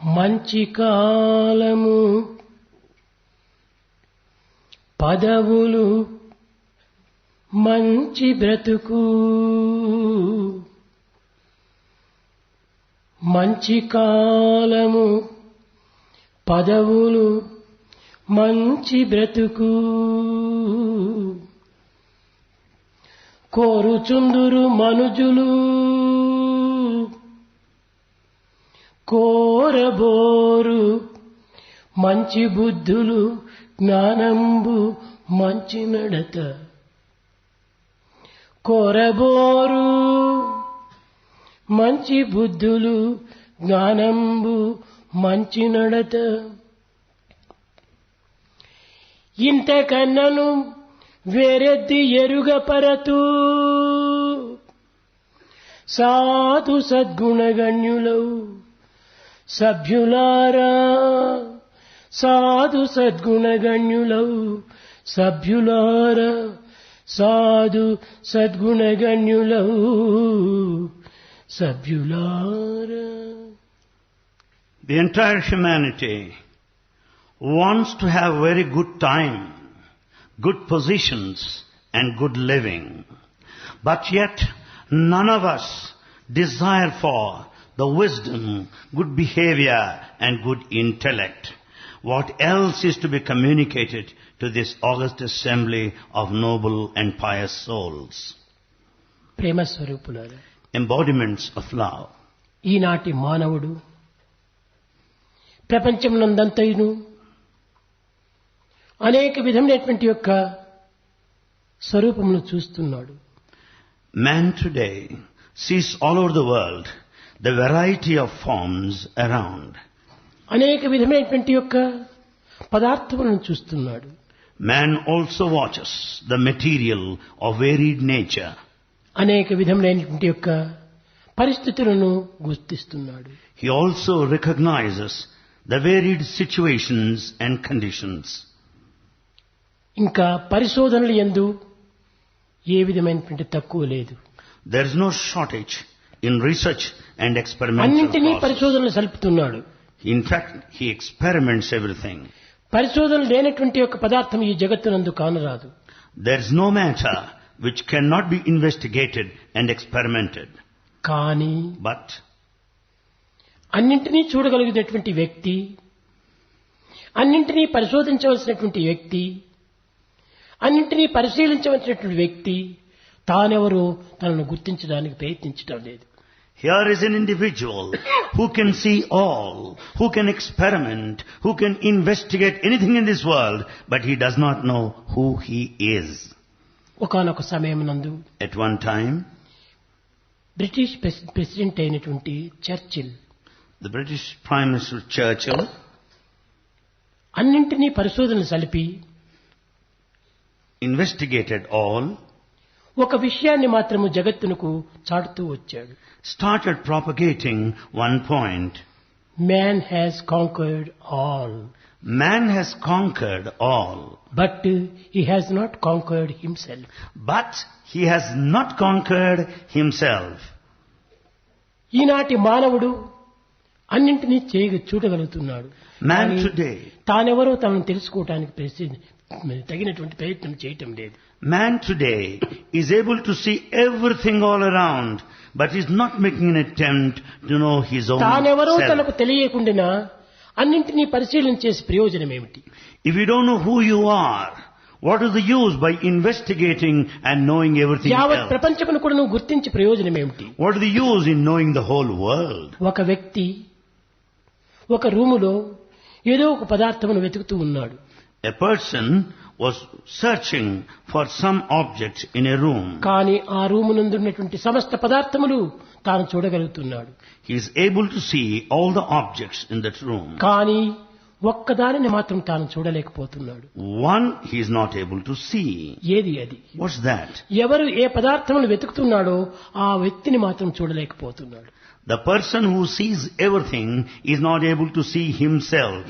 మంచి కాలము పదవులు మంచి బ్రతుకు మంచి కాలము పదవులు మంచి బ్రతుకు కోరుచుందురు మనుజులు కోరబోరు మంచి బుద్ధులు జ్ఞానంబు మంచి నడత కోరబోరు మంచి బుద్ధులు జ్ఞానంబు మంచి నడత ఇంతకన్నను వేరెద్ది ఎరుగపరతు సాధు సద్గుణగణ్యులవు సభ్యులారా సాధు సద్గుణగణ్యులవు సభ్యులారా సాధు సద్గుణగణ్యులవు సభ్యులారా. The entire humanity wants to have very good time, good positions and good living. But yet none of us desire for the wisdom, good behavior and good intellect. What else is to be communicated to this august assembly of noble and pious souls? ప్రేమ స్వరూపులారా, Embodiments of love. ఈనాటి మానవుడు ప్రపంచమునందంతయును అనేక విధమైనటువంటి యొక్క స్వరూపమును చూస్తున్నాడు. Man today sees all over the world the variety of forms around. అనేక విధమైనటువంటి యొక్క పదార్థములను చూస్తున్నాడు. Man also watches the material of varied nature. అనేక విధమైనటువంటి యొక్క పరిస్థితులను గుర్తిస్తున్నాడు. He also recognizes the varied situations and conditions. ఇంకా పరిశోధనలు యందు ఏ విధమైనటువంటి తక్కువ లేదు. There is no shortage in research and experimental అన్నింటినీ process. పరిశోధనలు సలుపుతున్నాడు. In fact, he experiments everything. పరిశోధనలు లేనటువంటి యొక్క పదార్థం ఈ జగత్తునందు కానరాదు. There is no matter which cannot be investigated and experimented. కానీ But అన్నింటినీ చూడగలిగినటువంటి వ్యక్తి, అన్నింటినీ పరిశోధించవలసినటువంటి వ్యక్తి, అన్నింటినీ పరిశీలించవలసినటువంటి వ్యక్తి తానెవరో తనను గుర్తించడానికి ప్రయత్నించడం లేదు. here is an individual who can see all, who can experiment, who can investigate anything in this world, but he does not know who he is. ఒకానొక సమయమునందు At one time, British president అయినటువంటి Churchill the British Prime Minister Churchill అన్నింటినీ పరిశోధనలు సలిపి investigated all, ఒక విషయాన్ని మాత్రము జగత్తునకు చాటుతూ వచ్చాడు. started propagating one point. Man has conquered all, Man has conquered all, but he has not conquered himself. but he has not conquered himself. ఈనాటి మానవుడు అన్నింటినీ చూడగలుగుతున్నాడు. Man కానీ today, తానెవరో తనను తెలుసుకోవటానికి తగినటువంటి ప్రయత్నం చేయటం లేదు. man today is able to see everything all around, but is not making an attempt to know his own తానెవరో self. తనకు తెలియకుండా అన్నింటినీ పరిశీలన చేసి ప్రయోజనం ఏమిటి? If you don't know who you are, what is the use by investigating and knowing everything యావత్ else? ప్రపంచమును కూడా నువ్వు గుర్తించి ప్రయోజనం ఏమిటి? What is the use in knowing the whole world? ఒక వ్యక్తి ఒక రూములో ఏదో ఒక పదార్థమును వెతుకుతూ ఉన్నాడు. A person was searching for some object in a room. కానీ ఆ రూము నందు ఉన్నటువంటి సమస్త పదార్థములు తాను చూడగలుగుతున్నాడు. He is able to see all the objects in that room. కానీ ఒక్కదానిని మాత్రం తాను చూడలేకపోతున్నాడు. One he is not able to see. ఏది అది? What's that? ఎవరు ఏ పదార్థములు వెతుకుతున్నాడో ఆ వ్యక్తిని మాత్రం చూడలేకపోతున్నాడు. The person who sees everything is not able to see himself.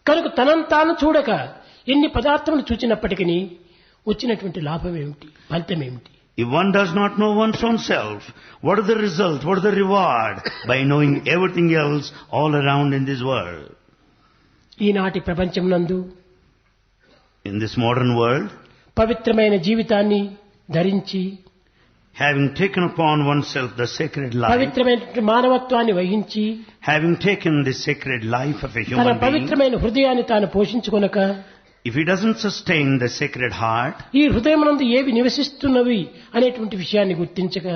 కనుక తనను తాను చూడక ఎన్ని పదార్థములు చూచినప్పటికీ వచ్చినటువంటి లాభం ఏమిటి? ఫలితం ఏమిటి? If one does not know one's own self, what is the result, what is the reward by knowing everything else all around in this world? ఈనాటి ప్రపంచం నందు In this modern world, పవిత్రమైన జీవితాన్ని ధరించి having taken upon oneself the sacred life, పవిత్రమైన మానవత్వాన్ని వహించి having taken the sacred life of a తన human being, పవిత్రమైన హృదయాన్ని తాను పోషించుకొనక if he doesn't sustain the sacred heart, ఈ హృదయమునందు ఏవి నివసిస్తున్నవి అనేటువంటి విషయాన్ని గుర్తించక,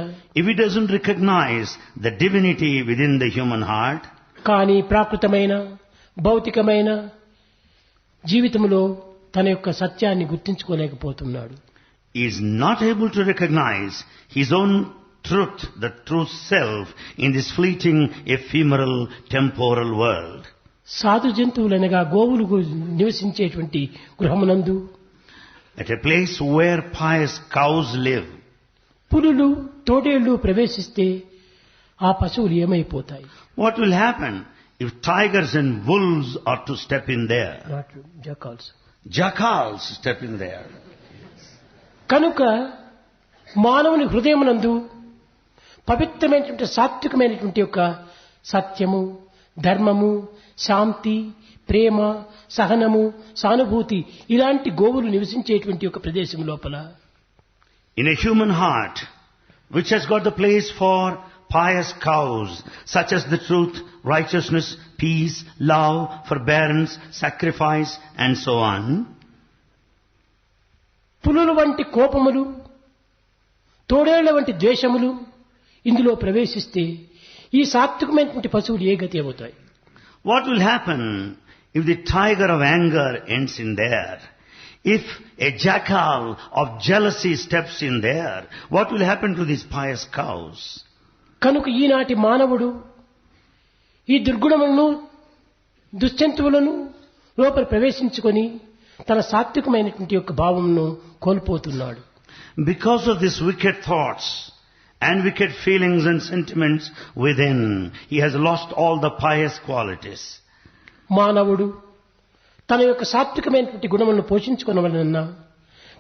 if he doesn't recognize the divinity within the human heart, కానీ ప్రాకృతమైన భౌతికమైన జీవితంలో తన యొక్క సత్యాన్ని గుర్తించుకోలేకపోతున్నాడు. he is not able to recognize his own truth, the true self, in this fleeting, ephemeral, temporal world. సాధు జంతువులనగా గోవులు నివసించేటువంటి గృహమునందు, At a place where pious cows live, పులులు తోడేళ్లు ప్రవేశిస్తే ఆ పశువులు ఏమైపోతాయి? what will happen if tigers and wolves are to step in there? Jackals step in there. కనుక మానవుని హృదయమునందు పవిత్రమైనటువంటి సాత్వికమైనటువంటి యొక్క సత్యము, ధర్మము, శాంతి, ప్రేమ, సహనము, సానుభూతి ఇలాంటి గోవులు నివసించేటువంటి ఒక ప్రదేశం లోపల, In a human heart, which has got the place for pious cows, such as the truth, righteousness, peace, love, forbearance, sacrifice, and so on, పులుల వంటి కోపములు, తోడేళ్ల వంటి ద్వేషములు ఇందులో ప్రవేశిస్తే ఈ సాత్వికమైనటువంటి పశువులు ఏ గతి అవుతాయి? what will happen if the tiger of anger ends in there? If a jackal of jealousy steps in there, what will happen to these pious cows? కనుక ఈనాటి మానవుడు ఈ దుర్గుణములను, దుశ్చంతువులను లోపల ప్రవేశించుకొని తన సాత్వికమైనటువంటి యొక్క భావమును కోల్పోతున్నాడు. Because of these wicked thoughts and wicked feelings and sentiments within, he has lost all the pious qualities. మానవుడు తన యొక్క సాత్వికమైనటువంటి గుణములను పోషించుకొనవలనన్నా,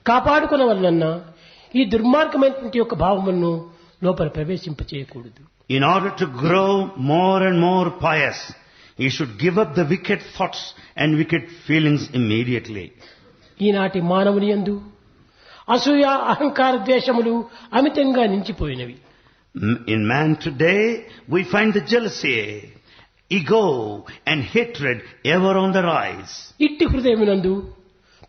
కాపాడుకొనవలనన్నా ఈ దుర్మార్గమైనటువంటి యొక్క భావములను లోపల ప్రవేశింపచేయకూడదు. In order to grow more and more pious, he should give up the wicked thoughts and wicked feelings immediately. ఈనాటి మానవుని యందు అసూయ, అహంకార, ద్వేషములు అమితంగా నించిపోయినవి. In man today, we find the jealousy, ego and hatred ever on the rise. ఇట్టి హృదయమునందు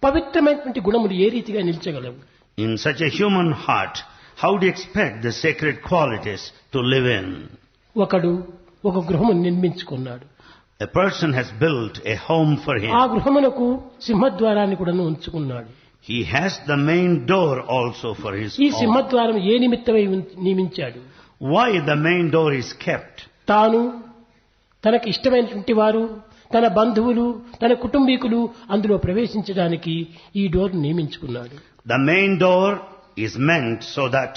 పవిత్రమైనటువంటి గుణములు ఏ రీతిగా నిలిచగలవు? In such a human heart, how do you expect the sacred qualities to live in? ఒకడు ఒక గృహమును నిర్మించుకున్నాడు. A person has built a home for him. ఆ గృహమునకు సింహద్వారాన్ని కూడా ఉంచుకున్నాడు. He has the main door also for his ఈ home. సింహద్వారం ఏ నిమిత్తమై నియమించాడు? Why the main door is kept? తాను, తనకి ఇష్టమైనటువంటి వారు, తన బంధువులు, తన కుటుంబీకులు అందులో ప్రవేశించడానికి ఈ door నియమించుకున్నాడు. The main door is meant so that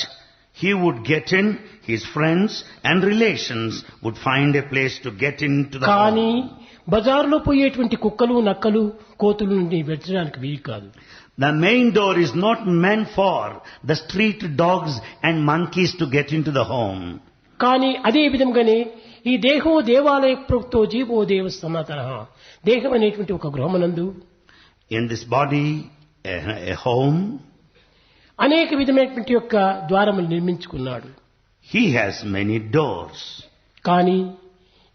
he would get in, his friends and relations would find a place to get into the కానీ home. బజార్లో పోయేటువంటి కుక్కలు, నక్కలు, కోతులు నుండి వెచ్చడానికి వీలు కాదు. The main door is not meant for the street dogs and monkeys to get into the home. కానీ అదే విధంగానే ఈ దేహో దేవాలయ ప్రోక్తో జీవో దేవ సనాతనః, దేహం అనేటువంటి ఒక గృహమునందు In this body, a home, అనేక విధమైనటువంటి యొక్క ద్వారములు నిర్మించుకున్నాడు. he has many doors. కానీ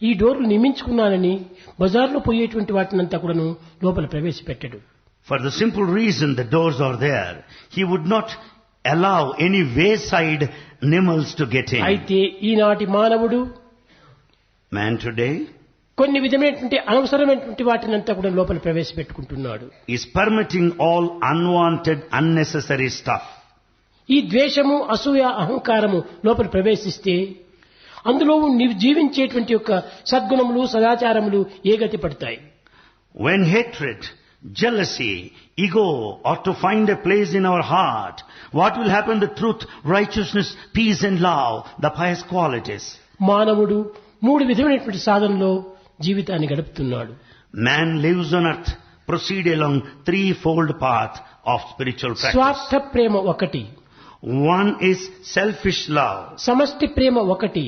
ఈ డోర్లు నిర్మించుకున్నానని బజార్లో పోయేటువంటి వాటినంతా కూడాను లోపల ప్రవేశపెట్టడు. For the simple reason the doors are there, he would not allow any wayside animals to get in. అయితే ఈనాటి మానవుడు Man today కొన్ని విధమైనటువంటి అనవసరమైనటువంటి వాటినంతా కూడా లోపల ప్రవేశపెట్టుకుంటున్నాడు. is permitting all unwanted, unnecessary stuff. ఈ ద్వేషము, అసూయ, అహంకారము లోపల ప్రవేశిస్తే అందులో జీవించేటువంటి యొక్క సద్గుణములు, సదాచారములు ఏ గతి పడతాయి? When hatred, jealousy, ego are to find a place in our heart, what will happen? The truth, righteousness, peace and love, the pious qualities. మానవుడు మూడు విధమైనటువంటి సాధనలో జీవితాన్ని గడుపుతున్నాడు. Man lives on earth, proceed along threefold path of spiritual practice. స్వార్థ ప్రేమ ఒకటి, One is selfish love, సమష్టి ప్రేమ ఒకటి,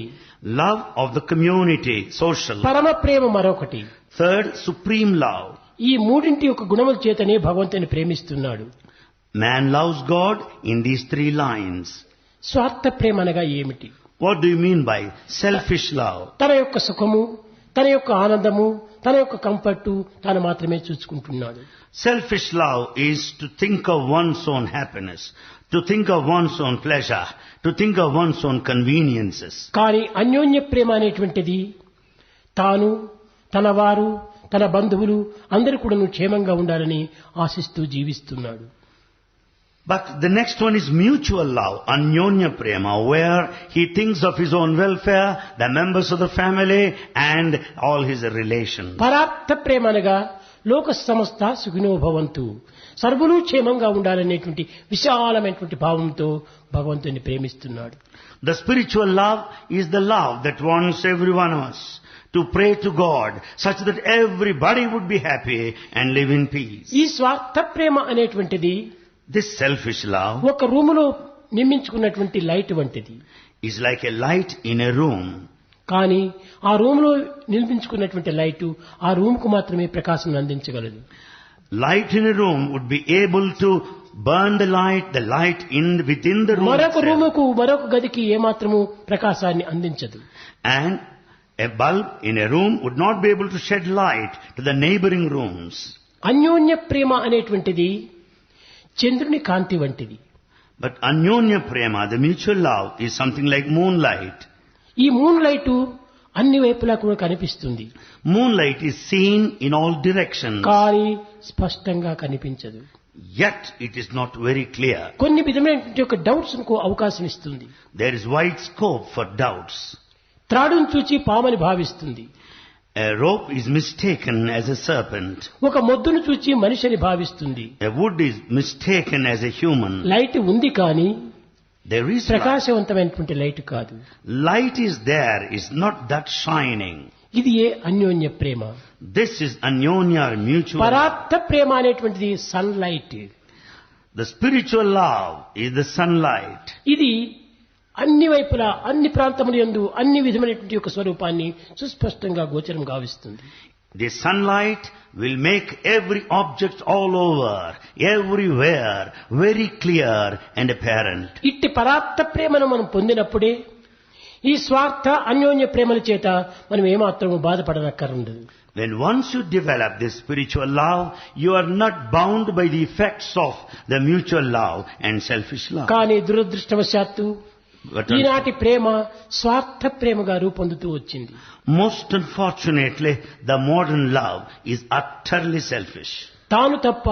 love of the community, social. పరమ ప్రేమ మరొకటి. Third, supreme love. ఈ మూడింటి యొక్క గుణముల చేతనే భగవంతుని ప్రేమిస్తున్నాడు. Man loves God in these three lines. స్వార్థ ప్రేమ అనగా ఏమిటి? What do you mean by selfish love? తన యొక్క సుఖము, తన యొక్క ఆనందము, తన యొక్క కంఫర్టు తాను మాత్రమే చూసుకుంటున్నాడు. Selfish love is to think of one's own happiness, to think of one's own pleasure, to think of one's own conveniences. కానీ అన్యోన్య ప్రేమ అనేటువంటిది తాను, తన వారు, తన బంధువులు అందరూ కూడా క్షేమంగా ఉండాలని ఆశిస్తూ జీవిస్తున్నాడు. But the next one is mutual love, anyonya prema, where he thinks of his own welfare, the members of the family and all his relations. పరార్థ ప్రేమ అనగా లోక సమస్త సుఖినో భవంతు, సర్వులు క్షేమంగా ఉండాలనేటువంటి విశాలమైనటువంటి భావంతో భగవంతుని ప్రేమిస్తున్నాడు. The spiritual love is the love that wants every one of us to pray to God such that everybody would be happy and live in peace. ఈ స్వార్థ ప్రేమ అనేటువంటిది This selfish love ఒక రూములో నిర్మించుకున్నటువంటి లైట్ వంటిది. is like a light in a room. కానీ ఆ రూములో నిర్మించుకున్నటువంటి light ఆ రూమ్కు మాత్రమే ప్రకాశం అందించగలదు. Light in a room would be able to burn the light within the room మరొక itself. రూముకు మరొక గదికి ఏమాత్రము ప్రకాశాన్ని అందించదు. And a bulb in a room would not be able to shed light to the neighboring rooms. అన్యోన్య ప్రేమ అనేటువంటిది చంద్రుని కాంతి వంటిది. But anyonya prema, the mutual love, is something like moonlight. ఈ మూన్ లైటు అన్ని వైపులా కూడా కనిపిస్తుంది, Moonlight is seen in all directions, కానీ స్పష్టంగా కనిపించదు. yet it is not very clear. కొన్ని విధమైనటువంటి యొక్క డౌట్స్ కు అవకాశం ఇస్తుంది. There is wide scope for doubts. త్రాడును చూచి పామని భావిస్తుంది, A rope is mistaken as a serpent. ఒక మొద్దును చూచి మనిషిని భావిస్తుంది. A wood is mistaken as a human. Light ఉంది కానీ There is light. ప్రకాశవంతమైనటువంటి లైట్ కాదు. Light is there, is not that shining. ఇది ఏ అన్యోన్య ప్రేమ. This is anyonya, mutual. పరార్థ ప్రేమ అనేటువంటిది sunlight. The spiritual love is the sunlight. ఇది అన్ని వైపులా అన్ని ప్రాంతముల యందు అన్ని విధమైనటువంటి యొక్క స్వరూపాన్ని సుస్పష్టంగా గోచరం గావిస్తుంది. The sunlight will make every object all over, everywhere, very clear and apparent. ఇట్టి పరార్థ ప్రేమను మనం పొందినప్పుడే ఈ స్వార్థ అన్యోన్య ప్రేమల చేత మనం ఏమాత్రం బాధపడనక్కరుండదు. When once you develop this spiritual love, you are not bound by the effects of the mutual love and selfish love. కానీ దురదృష్టవశాత్తు But ఈనాటి ప్రేమ స్వార్థ ప్రేమగా రూపొందుతూ వచ్చింది. most unfortunately, the modern love is utterly selfish. తాను తప్ప,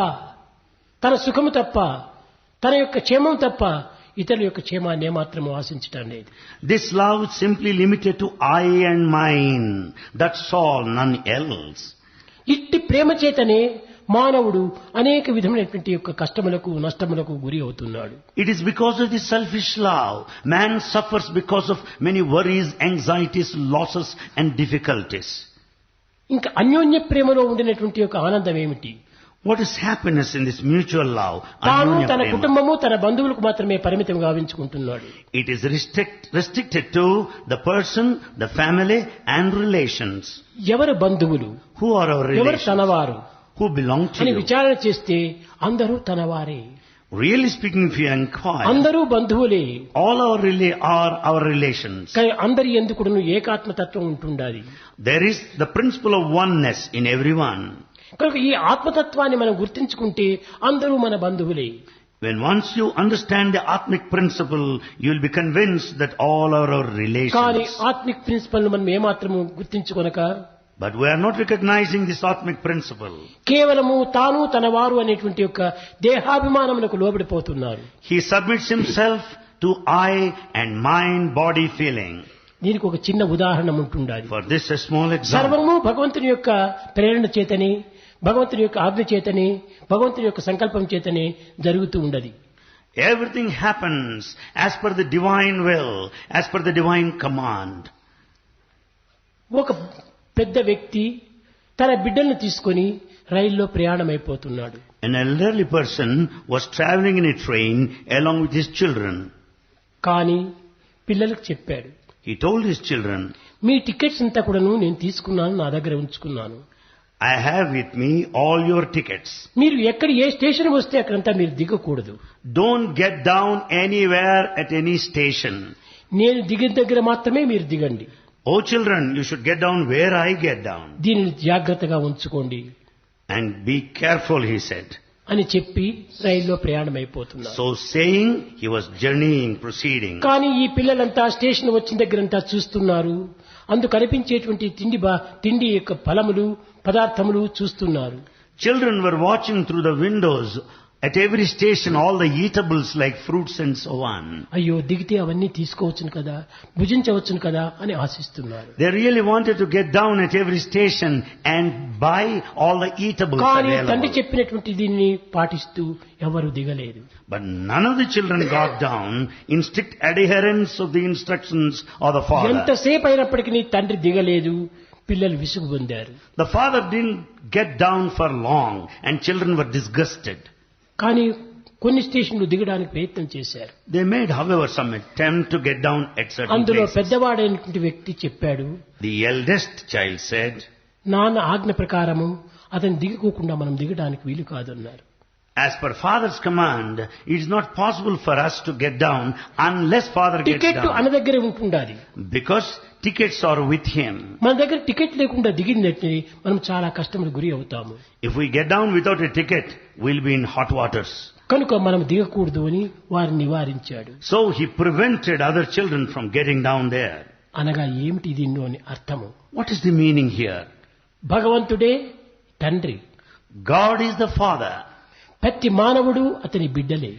తన సుఖము తప్ప, తన యొక్క క్షేమం తప్ప ఇతరుల యొక్క క్షేమాన్ని ఏమాత్రము ఆశించటం లేదు. This love is simply limited to I and mine. That's all, none else. ఇట్టి ప్రేమ చేతనే మానవుడు అనేక విధమైనటువంటి యొక్క కష్టములకు నష్టములకు గురి అవుతున్నాడు. It is because of this selfish love. Man suffers because of many worries, anxieties, losses and difficulties. ఇంకా అన్యోన్య ప్రేమలో ఉండినటువంటి యొక్క ఆనందం ఏమిటి? What is happiness in this mutual love? తాను Anyonya తన prema. కుటుంబము తన బంధువులకు మాత్రమే పరిమితం గావించుకుంటున్నాడు. It is restricted to the person, the family and relations. ఎవరు బంధువులు, Who are our ఎవరు relations? తనవారు Who belong to అని you? విచారణ చేస్తే అందరూ తనవారే, Really speaking, if you inquire, అందరూ బంధువులే. all are our relations. కానీ అందరి ఎందుకును ఏకాత్మతత్వం ఉంటుండాలి. There is the principle of oneness in everyone. కనుక ఈ ఆత్మతత్వాన్ని మనం గుర్తించుకుంటే అందరూ మన బంధువులే. When once you understand the Atmic principle, you will be convinced that all are our కానీ relations. ఆత్మిక్ ప్రిన్సిపల్ మనం ఏమాత్రము గుర్తించుకొనక But we are not recognizing this Atmic principle. కేవలము తాను తన వారు అనేటువంటి యొక్క దేహాభిమానములకు లోబడిపోతున్నారు. He submits himself to I and mind body feeling. దీనికి ఒక చిన్న ఉదాహరణ ఉంటుండాలి. For this a small example. సర్వము భగవంతుని యొక్క ప్రేరణ చేతనే, భగవంతుని యొక్క ఆజ్ఞ చేతనే, భగవంతుని యొక్క సంకల్పం చేతనే జరుగుతూ ఉండదు. Everything happens as per the divine will, as per the divine command. ఒక పెద్ద వ్యక్తి తన బిడ్డలను తీసుకొని రైల్లో ప్రయాణమైపోతున్నాడు. An elderly person was traveling in a train along with his children. కానీ పిల్లలకు చెప్పాడు, He told his children, me tickets అంతా కూడాను నేను తీసుకున్నాను, నా దగ్గర ఉంచుకున్నాను. I have with me all your tickets. మీరు ఎక్కడ ఏ స్టేషన్ వస్తే అక్కడంతా మీరు దిగకూడదు. Don't get down anywhere at any station. నేను దిగిన దగ్గర మాత్రమే మీరు దిగండి. Oh children, you should get down where I get down. దీనిని జాగ్రత్తగా ఉంచుకోండి And be careful, he said. అని చెప్పి రైల్లో ప్రయాణమైపోతున్నారు. So saying, he was journeying, proceeding. కానీ ఈ పిల్లలంతా స్టేషన్ వచ్చిన దగ్గరంతా చూస్తున్నారు. అందుకు కనిపించేటువంటి తిండి యొక్క ఫలములు పదార్థములు చూస్తున్నారు. Children were watching through the windows at every station all the eatables like fruits and so on. అయ్యో దిగితే అవన్నీ తీసుకోవచ్చును కదా, భుజించవచ్చును కదా అని ఆశిస్తున్నారు. They really wanted to get down at every station and buy all the eatables కానీ తండ్రి available. చెప్పినటువంటి దీన్ని పాటిస్తూ ఎవరు దిగలేదు. But none of the children got down in strict adherence of the instructions of the father. ఎంతసేపు అయినప్పటికీ తండ్రి దిగలేదు. పిల్లలు విసుగు పొందారు. The father didn't get down for long and children were disgusted. కానీ కొన్ని స్టేషన్లు దిగడానికి ప్రయత్నం చేశారు. They made, however, some attempt to get down at certain అందులో places. పెద్దవాడైనటువంటి వ్యక్తి చెప్పాడు, The eldest child said, నాన్న ఆజ్ఞ ప్రకారము అతను దిగకోకుండా మనం దిగడానికి వీలు కాదన్నారు. as per father's command, it is not possible for us to get down unless father gets ticket down. అన్న దగ్గర ఉంటుండాలి. Because tickets are with him. మన దగ్గర టికెట్ లేకుండా దిగిందంటే మనం చాలా కష్టములకు గురి అవుతాము. If we get down without a ticket, we'll be in hot waters. కనుక మనం దిగకూడదు అని వారిని నివారించాడు. So he prevented other children from getting down there. అనగా ఏమిటి దీన్ని అని అర్థము? What is the meaning here? భగవంతుడే తండ్రి, God is the father. ప్రతి మానవుడు అతని బిడ్డలే.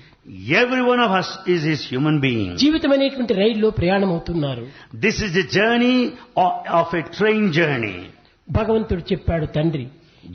Every one of us is his human being. జీవితం అనేటువంటి రైల్లో ప్రయాణం అవుతున్నారు. This is the journey of a train journey. భగవంతుడు చెప్పాడు, తండ్రి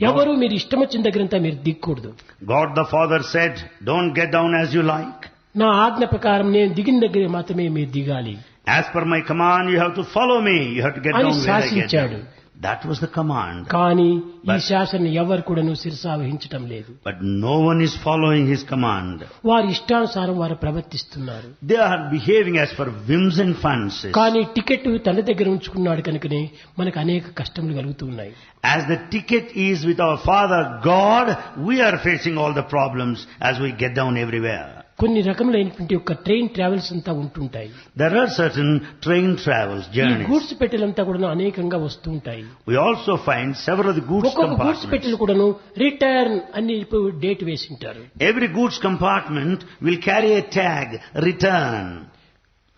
ఎవరు మీరు ఇష్టం వచ్చిన దగ్గరంతా మీరు దిగకూడదు. God the Father said, don't get down as you like. నా ఆజ్ఞ ప్రకారం నేను దిగిన దగ్గర మాత్రమే మీరు దిగాలి. As per my command, you have to follow me. You have to get అని down where I get శాసించాడు. down. That was the command. కానీ ఈ But- శాసన ఎవరు కూడాను శిరసావహించటం లేదు. But no one is following his command. వారి ఇష్టానుసారం వారు ప్రవర్తిస్తున్నారు. They are behaving as per whims and fancies. కానీ టికెట్ తన దగ్గర ఉంచుకున్నాడు కనుకనే మనకు అనేక కష్టములు కలుగుతున్నాయి. As the ticket is with our Father God, we are facing all the problems as we get down everywhere. కొన్ని రకములైనటువంటి ఒక ట్రైన్ ట్రావెల్స్ అంతా ఉంటుంటాయి. There are certain train travels, ఈ journeys. గూడ్స్ పెట్టెలంతా కూడా అనేకంగా వస్తూ ఉంటాయి. We also find several of the goods ఒక్కొక్క గూడ్స్ compartments. పెట్టెలు కూడాను రిటర్న్ అని డేట్ వేసి ఉంటారు. Every goods compartment will carry a tag, return.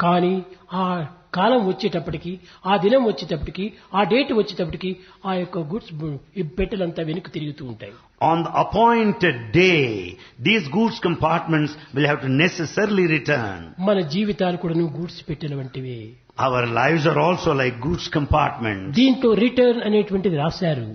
కానీ ఆ కాలం వచ్చేటప్పటికి, ఆ దినం వచ్చేటప్పటికి, ఆ డేట్ వచ్చేటప్పటికి ఆ యొక్క గూడ్స్ పెట్టెలంతా వెనక్కి తిరుగుతూ ఉంటాయి. On the appointed day, these goods compartments will have to necessarily return. మన జీవితాలు కూడాను గూడ్స్ పెట్టెల వంటివే. Our lives are also like goods compartments. దీంట్లో రిటర్న్ అనేటువంటిది రాశారు.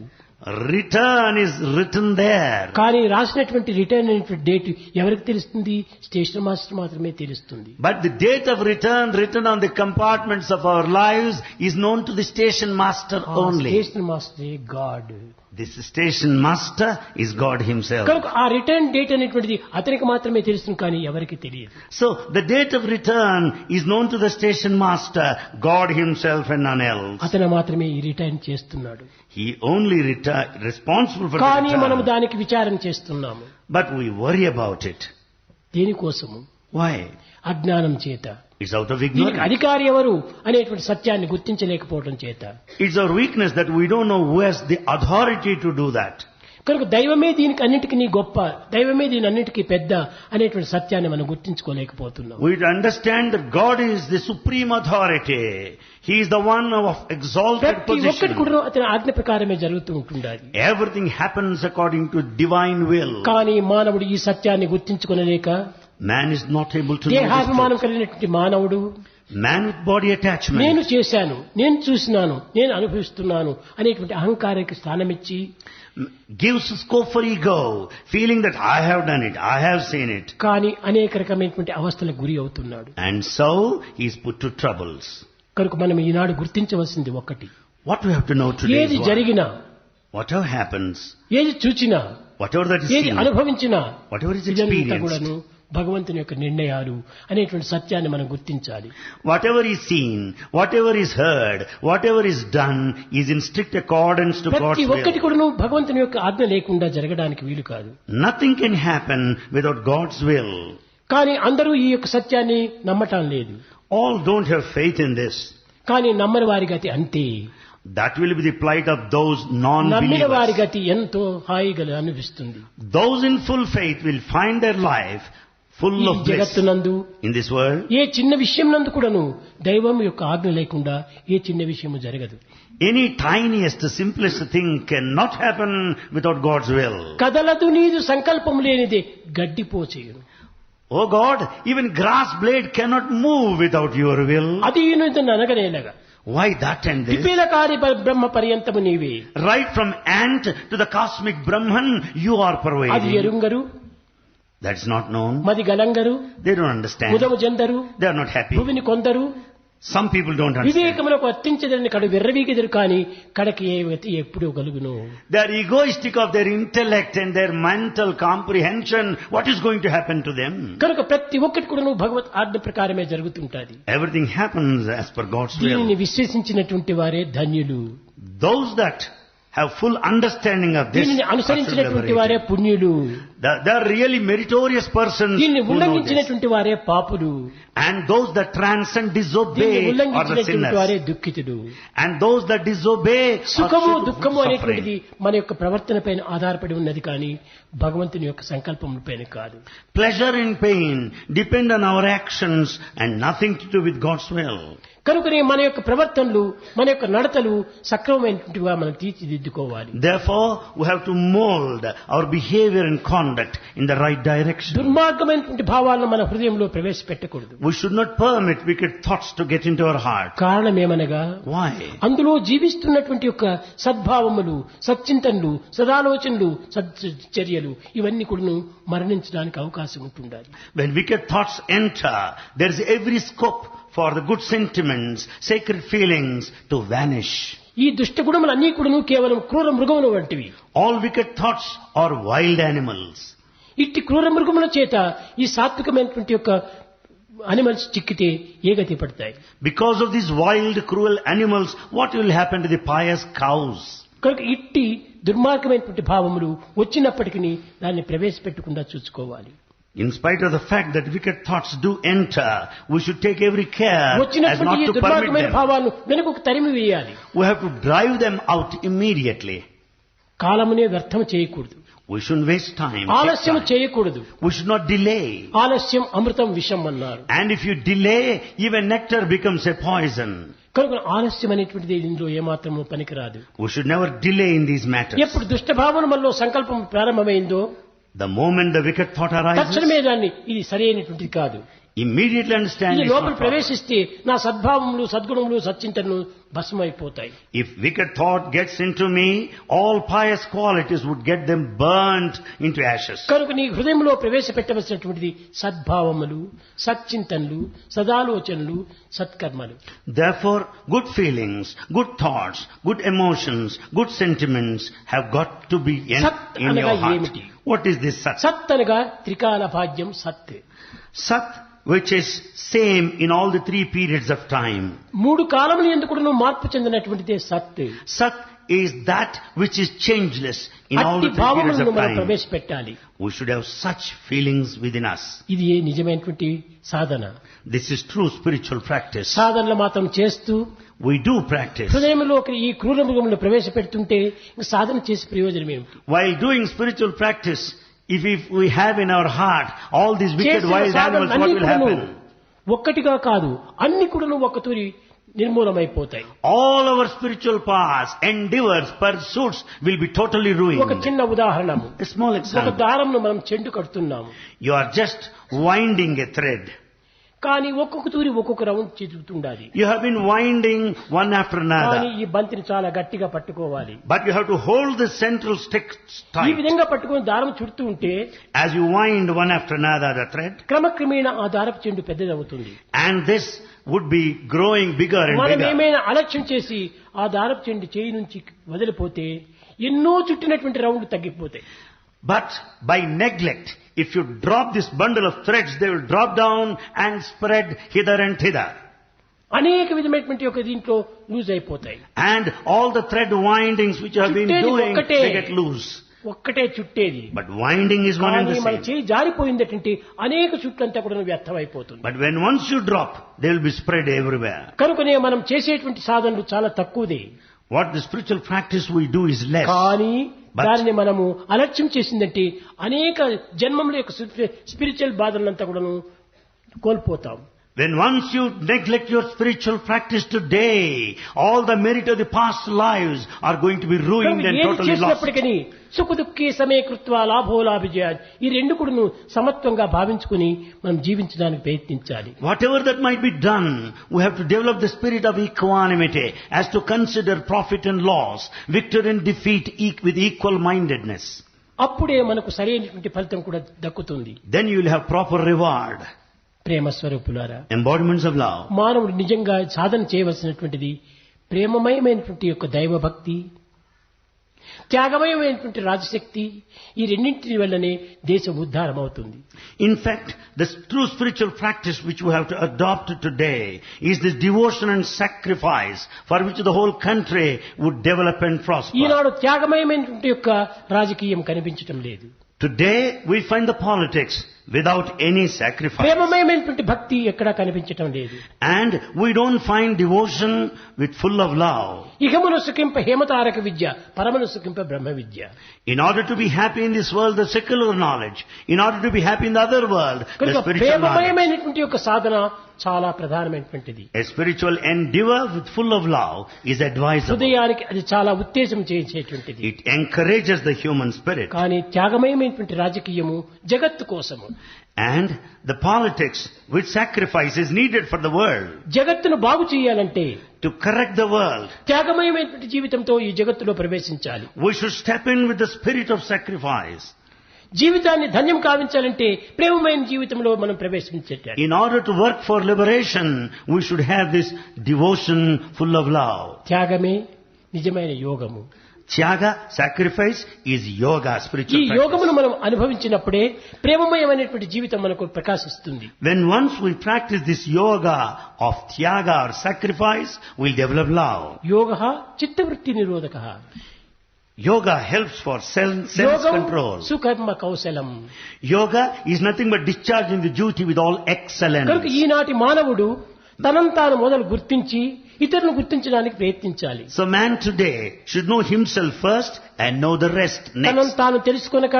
Return is written there. కానీ రాసినటువంటి రిటర్న్ అనేటువంటి డేట్ ఎవరికి తెలుస్తుంది? స్టేషన్ మాస్టర్ మాత్రమే తెలుస్తుంది. But the date of return written on the compartments of our lives is known to the station master only. Station మాస్టరే god. This station master is God himself. కనుక ఆ return date అనేటువంటిది అతనికి మాత్రమే తెలుస్తుంది, కానీ ఎవరికి తెలియదు. So the date of return is known to the station master, God himself and none else. అతను మాత్రమే ఈ రిటర్న్ చేస్తున్నాడు. He only responsible for the కానీ మనం return. దానికి విచారం చేస్తున్నాము. But we worry about it. దేనికోసము? Why? అజ్ఞానం చేత. It's out of దీనికి ignorance. అధికారి ఎవరు అనేటువంటి సత్యాన్ని గుర్తించలేకపోవడం చేత. It's our weakness that we don't know who has the authority to do that. కనుక దైవమే దీనికి అన్నిటికీ గొప్ప, దైవమే దీని అన్నిటికీ పెద్ద అనేటువంటి సత్యాన్ని మనం గుర్తించుకోలేకపోతున్నాం. We understand that God is the supreme authority. He is the one of exalted ప్రతి ఒక్కటి position. కూడా అతని ఆజ్ఞ ప్రకారమే జరుగుతూ ఉంటుండాలి. Everything happens according to divine will. కానీ మానవుడు ఈ సత్యాన్ని గుర్తించుకొనలేక, Man is not able to know దేహాభిమానం this truth. కలిగినటువంటి మానవుడు Man with body attachment. నేను చేశాను, నేను చూసినాను, నేను అనుభవిస్తున్నాను అనేటువంటి అహంకారానికి స్థానమిచ్చి Gives scope for ego, feeling that I have done it, I have seen it. కానీ అనేక రకమైనటువంటి అవస్థలకు గురి అవుతున్నాడు. And so he is put to troubles. కనుక మనం ఈనాడు గుర్తించవలసింది ఒక్కటి, What we have to know today ఏది is what? జరిగినా Whatever happens, ఏది చూచినా, whatever that is ఏది seen, అనుభవించినా, whatever is ఇదంతా experienced, కూడాను భగవంతుని యొక్క నిర్ణయాలు అనేటువంటి సత్యాన్ని మనం గుర్తించాలి. whatever is seen, whatever is heard, whatever is done is in strict accordance to God's ప్రతి ఒక్కటి will. కూడాను భగవంతుని యొక్క ఆజ్ఞ లేకుండా జరగడానికి వీలు కాదు. Nothing can happen without God's will. కానీ అందరూ ఈ యొక్క సత్యాన్ని నమ్మటం లేదు. All don't have faith in this. కానీ నమ్మని వారి గతి అంతే. That will be the plight of those నమ్మిన వారి non-believers. గతి ఎంతో హాయిగా అనిపిస్తుంది. Those in full faith will find their life full ఈ of bliss. జగత్తునందు In this world, ఏ చిన్న విషయం నందు కూడాను దైవం యొక్క ఆజ్ఞ లేకుండా ఏ చిన్న విషయము జరగదు. any tiniest, simplest thing cannot happen without God's will. కదలదు నీదు సంకల్పం లేనిదే గడ్డిపోచేయును. Oh God, even grass blade cannot move without your will. అది అనగనేలగా Why that and this? పిపీలకారి బ్రహ్మ పర్యంతము నీవే. Right from ant to the cosmic Brahman, you are అది pervading. ఎరుంగరు, That's not known. మది గలంగరు, They don't understand. ముదము జందరు, They are not happy. భూమిని కొందరు, Some people don't understand. వివేకములకు అత్తించదని కడు వెర్రవీగెదరు కాని కడకి ఏ గతి ఎప్పుడూ కలుగును. They are egoistic of their intellect and their mental comprehension. What is going to happen to them? కనుక ప్రతి ఒక్కటి కూడా భగవత్ ఆజ్ఞ ప్రకారమే జరుగుతుంటాది. Everything happens as per God's దీనిని will. విశ్వసించినటువంటి వారే ధన్యులు. Those that have full understanding of this దీనిని are అనుసరించినటువంటి వారే liberated. పుణ్యులు. They are really meritorious persons దీన్ని who know this. ఉల్లంఘించినటువంటి వారే పాపులు. And those that transcend, దీన్ని disobey are the ఉల్లంఘించినటువంటి వారే sinners. దుఃఖితుడు. And those that disobey సుఖము are దుఃఖము అనేటువంటిది suffering. మన యొక్క ప్రవర్తన పైన ఆధారపడి ఉన్నది కానీ భగవంతుని యొక్క సంకల్పం పైన కాదు. Pleasure and pain depend on our actions and nothing to do with God's will. కనుకనే మన యొక్క ప్రవర్తనలు, మన యొక్క నడతలు సక్రమమైనటువంటివిగా మనం తీర్చిదిద్దుకోవాలి. Therefore, we have to mold our behavior and conduct in the right direction. దుర్మార్గమైనటువంటి భావాలను మన హృదయంలో ప్రవేశపెట్టకూడదు. We should not permit wicked thoughts to get into our heart. కారణం ఏమనగా Why? అందులో జీవిస్తున్నటువంటి యొక్క సద్భావములు, సచ్చింతనలు, సదాలోచనలు, సచ్చర్యలు ఇవన్నీ కూడా మరణించడానికి అవకాశం ఉంటుండాలి. When wicked thoughts enter, there is every scope for the good sentiments, sacred feelings to vanish. ఈ దుష్ట గుణములు అన్నీ కూడా కేవలం క్రూర మృగముల వంటివి. All wicked thoughts are wild animals. ఇట్టి క్రూర మృగముల చేత ఈ సాత్వికమైనటువంటి యొక్క అనిమల్స్ చిక్కితే ఏ గతి పడతాయి. Because of these wild, cruel animals, what will happen to the pious cows? కనుక ఇట్టి దుర్మార్గమైనటువంటి భావములు వచ్చినప్పటికీ దాన్ని ప్రవేశపెట్టకుండా చూసుకోవాలి. In spite of the fact that wicked thoughts do enter, we should take every care as వచ్చినటువంటి not ఈ to permit దుర్మార్గమైన them. భావాలను వెనుకకు తరిమి వేయాలి. We have to drive them out immediately. కాలమునే వ్యర్థం చేయకూడదు. We shouldn't waste time. ఆలస్యం take time. చేయకూడదు. We should not delay. ఆలస్యం అమృతం విషం అన్నారు. And if you delay, even nectar becomes a poison. కనుక ఆలస్యం అనేటువంటిది ఇందులో ఏమాత్రము పనికిరాదు. We should never delay in these matters. ఎప్పుడు దుష్ట భావన మనలో సంకల్పం ప్రారంభమైందో The moment the wicked thought తక్షణమే arises, దాన్ని ఇది సరైనటువంటిది కాదు, immediately understand ఇది it's లోపల not proper. ప్రవేశిస్తే నా సద్భావములు, సద్గుణములు, సచ్చింతనలు భస్మైపోతాయి. If wicked thought gets into me, all pious qualities would get them burnt into ashes. కనుక నీ హృదయంలో ప్రవేశపెట్టవలసినటువంటిది సద్భావములు, సచ్చింతనలు, సదాలోచనలు, సత్కర్మలు. Therefore, good feelings, good thoughts, good emotions, good sentiments have got to be Sat in your అనగా heart. ఏమిటి? What is this Sat? సత్ అనగా త్రికాల భాగ్యం సత్. Sat, which is same in all the three periods of time. మూడు కాలములు ఎందుకు మార్పు చెందినటువంటిదే సత్. Sat is that which is changeless in all అట్టి the three periods భావములను of మనం time. ప్రవేశపెట్టాలి. We should have such feelings within us. ఇది ఏ నిజమైనటువంటి సాధన. This is true spiritual practice. సాధనలు మాత్రం చేస్తూ We do practice. హృదయంలో ఈ క్రూర మృగములను ప్రవేశపెడుతుంటే ఇంక సాధన చేసే ప్రయోజనం ఏమిటి? While doing spiritual practice, if we have in our heart all these wicked చేసిన wild animals, what సాధనలన్నీ will కూడాను happen? ఒక్కటిగా కాదు, అన్ని కూడాను ఒక్కతూరి నిర్మూలమైపోతాయి. All our spiritual paths, endeavors, pursuits will be totally ఒక ruined. చిన్న ఉదాహరణము, A small ఒక example. దారంను మనం చెండు కడుతున్నాము, You are just winding a thread. కానీ ఒక్కొక్క తూరి ఒక్కొక్క round చెదుగుతుండాలి. You have been winding one after కానీ another. ఈ బంతిని చాలా గట్టిగా పట్టుకోవాలి. But you have to hold the central stick ఈ tight. విధంగా పట్టుకొని దారం చుడుతూ ఉంటే As you wind one after another the thread, క్రమక్రమేణా ఆ దారపు చెండు పెద్దదవుతుంది. and this would be growing bigger and మనం bigger. ఏమైనా అలక్ష్యం చేసి ఆ దారపు చెండు చేయి నుంచి వదిలిపోతే ఎన్నో చుట్టినటువంటి రౌండ్ తగ్గిపోతాయి. But by neglect, if you drop this bundle of threads, they will drop down and spread hither and thither. అనేక విధమైనటువంటి ఒక దీంట్లో లూజ్ అయిపోతాయి. And all the thread windings which you have been doing, they get loose. ఒక్కటే చుట్టేది. But winding is one and the మన same. చేయి జారిపోయిందంటే అనేక చుట్లంతా కూడా వ్యర్థం అయిపోతుంది. But when once you drop, they will be spread everywhere. కనుకనే మనం చేసేటువంటి సాధనలు చాలా తక్కువదే. What the spiritual practice we do is less. కానీ దానిని మనము అలక్ష్యం చేసిందంటే అనేక జన్మముల యొక్క స్పిరిచువల్ బాధలంతా కూడాను కోల్పోతాం. When once you neglect your spiritual practice today, all the merit of the past lives are going to be ruined and totally lost. సుఖ దుఃఖే సమయకృత్వ లాభోలాభిజయ ఈ రెండు కూడాను సమత్వంగా భావించుకుని మనం జీవించడానికి ప్రయత్నించాలి. Whatever that might be done, we have to develop the spirit of equanimity as to consider profit and loss, victory and defeat with equal mindedness. అప్పుడే మనకు సరైనటువంటి ఫలితం కూడా దక్కుతుంది. Then you will have proper reward. ప్రేమ స్వరూపులారా, Embodiments of love. మానవుడు నిజంగా సాధన చేయవలసినటువంటిది ప్రేమమయమైనటువంటి యొక్క దైవభక్తి, త్యాగమయమైనటువంటి రాజశక్తి, ఈ రెండింటి వల్లనే దేశం ఉద్ధారం అవుతుంది. In fact, the true spiritual practice which we have to adopt today is this devotion and sacrifice for which the whole country would develop and prosper. ఈనాడు త్యాగమయమైనటువంటి యొక్క రాజకీయం కనిపించటం లేదు. Today we find the politics without any sacrifice. ప్రేమమయమైనటువంటి భక్తి ఎక్కడా కనిపించటం లేదు. And we don't find devotion with full of love. ఇహమును సుఖింప హేమతారక Vidya, పరమను సుఖింప Brahma Vidya. In order to be happy in this world, the secular knowledge. In order to be happy in the other world, the spiritual knowledge. ప్రేమమయమైనటువంటి యొక్క సాధన చాలా ప్రధానమైనటువంటిది. A spiritual endeavor with full of love is advisable. హృదయానికి అది చాలా ఉత్తేజం చేసేటువంటిది. It encourages the human spirit. కానీ త్యాగమయమైనటువంటి రాజకీయము జగత్తు కోసము. And the politics with sacrifice is needed for the world. జగత్తును బాగు చేయాలంటే, to correct the world, త్యాగమయమైనటువంటి జీవితంతో ఈ జగత్తులో ప్రవేశించాలి. we should step in with the spirit of sacrifice. జీవితాన్ని ధన్యం కావించాలంటే ప్రేమమైన జీవితంలో మనం ప్రవేశించాలి. In order to work for liberation, we should have this devotion full of love. త్యాగమే నిజమైన యోగము. Thyaga, sacrifice, is yoga, spiritual ఈ practice. యోగమును మనం అనుభవించినప్పుడే ప్రేమమయమైనటువంటి జీవితం మనకు ప్రకాశిస్తుంది. When once we practice this yoga of thyaga or sacrifice, we'll develop love. యోగః చిత్తవృత్తి నిరోధకః. Yoga helps for sense control. సుకర్మ కౌశలం. Yoga is nothing but discharging the duty with all excellence. కనుక ఈనాటి మానవుడు తనను తాను మొదలు గుర్తించి ఇతరులను గుర్తించడానికి ప్రయత్నించాలి. So man today should know himself first and know the rest తనను next. తాను తెలుసుకొనక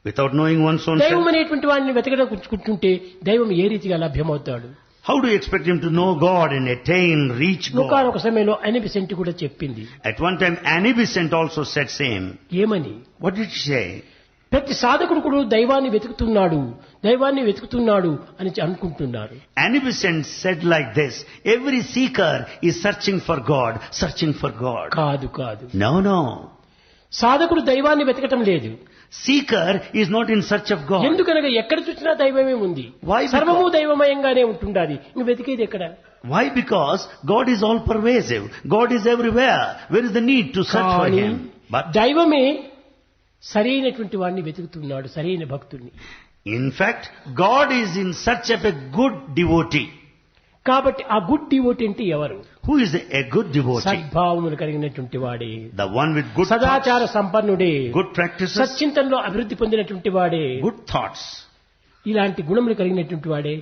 Without knowing one's own దైవం self, అనేటువంటి వాడిని వెతకడం కూర్చుంటే దైవం ఏ రీతిగా లభ్యమవుతాడు? how do you expect him to know God and attain, reach God? ఒకనొక సమయంలో అనిబిసెంట్ కూడా చెప్పింది. At one time, Annie Besant also said same. ఏమని? What did she say? ప్రతి సాధకుడు కూడా దైవాన్ని వెతుకుతున్నాడు అని అనుకుంటున్నారు. Annie Besant said like this: every seeker is searching for God. కాదు. No. సాధకుడు దైవాన్ని వెతకటం లేదు. Seeker is not in search of God. ఎందుకనగా ఎక్కడ చూసినా దైవమే ఉంది. Why? సర్వము దైవమయంగానే ఉంటుండాలి. ఇంక వెతికేది ఎక్కడ? Why? Because God is all pervasive. God is everywhere. Where is the need to search for Him? But దైవమే సరైనటువంటి వాడిని వెతుకుతున్నాడు, సరైన భక్తుడిని. in fact, God is in search of a good devotee. కాబట్టి ఆ గుడ్ డివోటీ అంటే ఎవరు? Who is a good devotee? సద్భావములు కలిగినటువంటి వాడే, The one with good సదాచార thoughts, సంపన్నుడే, good practices, సచ్చింతనలో అభివృద్ధి పొందినటువంటి వాడే, good thoughts. ఇలాంటి గుణములు కలిగినటువంటి వాడే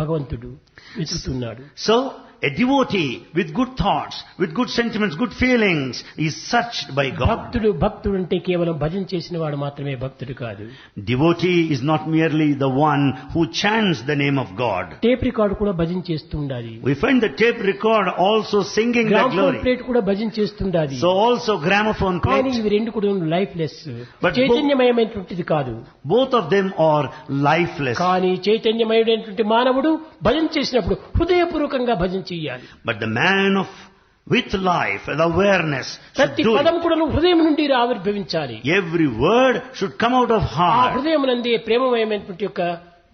భగవంతుడు వెతుకుతున్నాడు. So, a devotee with good thoughts, with good sentiments, good feelings is searched by God. భక్తుడు అంటే కేవలం భజన చేసిన వాడు మాత్రమే భక్తుడు కాదు. Devotee is not merely the one who chants the name of God. Tape record కూడా భజన చేస్తుండాలి. We find the tape record also singing the gramophone glory. Plate కూడా భజన చేస్తుండాలి. So also gramophone కానీ plate. ఇవి రెండు కూడా లైఫ్ లెస్, But చైతన్యమయమైనటువంటిది కాదు. Both of them are lifeless. కానీ చైతన్యమయుడైనటువంటి మానవుడు భజన చేసినప్పుడు హృదయపూర్వకంగా భజన చేయాలి. But the man with life and awareness should ప్రతి do పదం it. కూడా హృదయం నుండి ఆవిర్భవించాలి. Every word should come out of ఆ heart. హృదయం నందే ప్రేమమయమైనటువంటి యొక్క